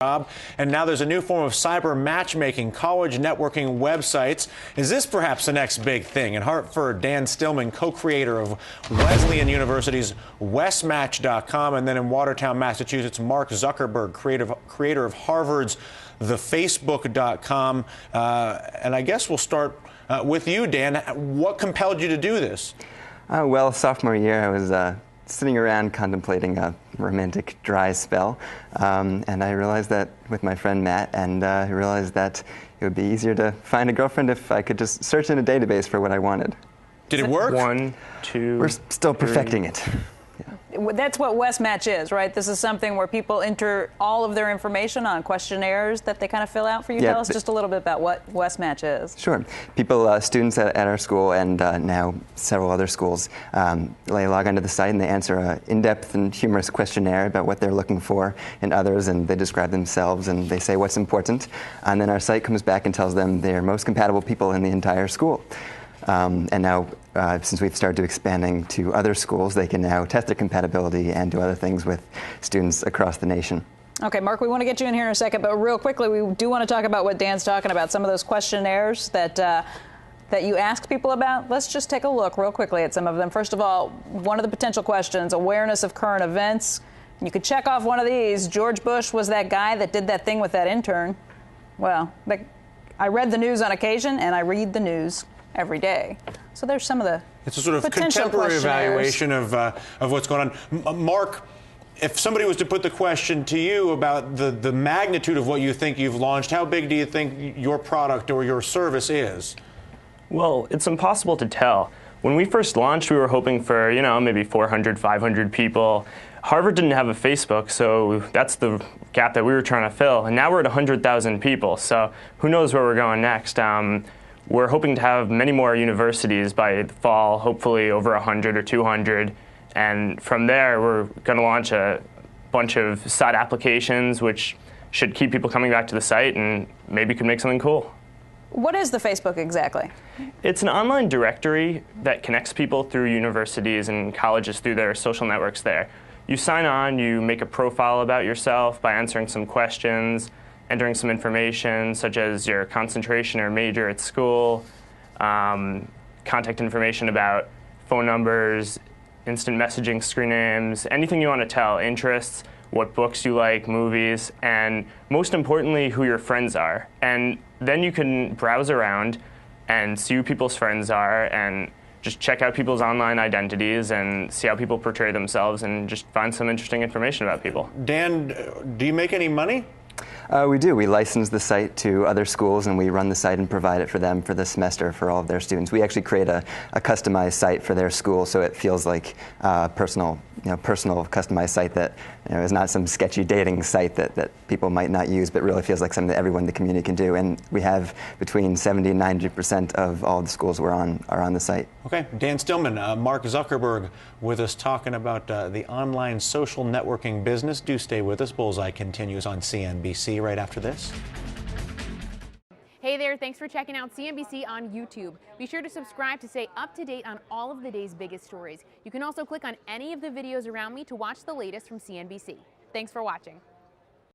job. And now there's a new form of cyber matchmaking, college networking websites. Is this perhaps the next big thing? In Hartford, Dan Stillman, co-creator of Wesleyan University's WestMatch.com, and then in Watertown, Massachusetts, Mark Zuckerberg, creator of Harvard's TheFacebook.com. And I guess we'll start with you, Dan. What compelled you to do this? Well, sophomore year, I was sitting around contemplating a romantic dry spell, and I realized that with my friend Matt, and I realized that it would be easier to find a girlfriend if I could just search in a database for what I wanted. Did it work? 1, 2, We're still perfecting it. That's what WestMatch is, right? This is something where people enter all of their information on questionnaires that they kind of fill out for you. Yeah, Tell us just a little bit about what WestMatch is. Sure. People, students at our school and now several other schools, they log onto the site and they answer an in-depth and humorous questionnaire about what they're looking for in others, and they describe themselves and they say what's important. And then our site comes back and tells them they're most compatible people in the entire school. And now, since we've started expanding to other schools, they can now test their compatibility and do other things with students across the nation. Okay, Mark, we want to get you in here in a second, but real quickly, we do want to talk about what Dan's talking about, some of those questionnaires that you asked people about. Let's just take a look real quickly at some of them. First of all, one of the potential questions, awareness of current events. You could check off one of these. George Bush was that guy that did that thing with that intern. Well, I read the news on occasion, and I read the news every day. So there's some of the It's a sort of contemporary evaluation of what's going on. Mark, if somebody was to put the question to you about the magnitude of what you think you've launched, how big do you think your product or your service is? Well, it's impossible to tell. When we first launched, we were hoping for, maybe 400, 500 people. Harvard didn't have a Facebook, so that's the gap that we were trying to fill. And now we're at 100,000 people, so who knows where we're going next. We're hoping to have many more universities by the fall, hopefully over 100 or 200. And from there, we're going to launch a bunch of side applications, which should keep people coming back to the site and maybe could make something cool. What is the Facebook exactly? It's an online directory that connects people through universities and colleges through their social networks there. You sign on, you make a profile about yourself by answering some questions, entering some information such as your concentration or major at school, contact information about phone numbers, instant messaging screen names, anything you want to tell, interests, what books you like, movies, and most importantly, who your friends are. And then you can browse around and see who people's friends are and just check out people's online identities and see how people portray themselves and just find some interesting information about people. Dan, do you make any money? We do. We license the site to other schools, and we run the site and provide it for them for the semester for all of their students. We actually create a customized site for their school, so it feels like a personal customized site that is not some sketchy dating site that people might not use, but really feels like something that everyone in the community can do. And we have between 70 and 90% of all the schools we're on are on the site. Okay, Dan Stillman, Mark Zuckerberg with us talking about the online social networking business. Do stay with us. Bullseye continues on CNBC right after this. Hey there, thanks for checking out CNBC on YouTube. Be sure to subscribe to stay up to date on all of the day's biggest stories. You can also click on any of the videos around me to watch the latest from CNBC. Thanks for watching.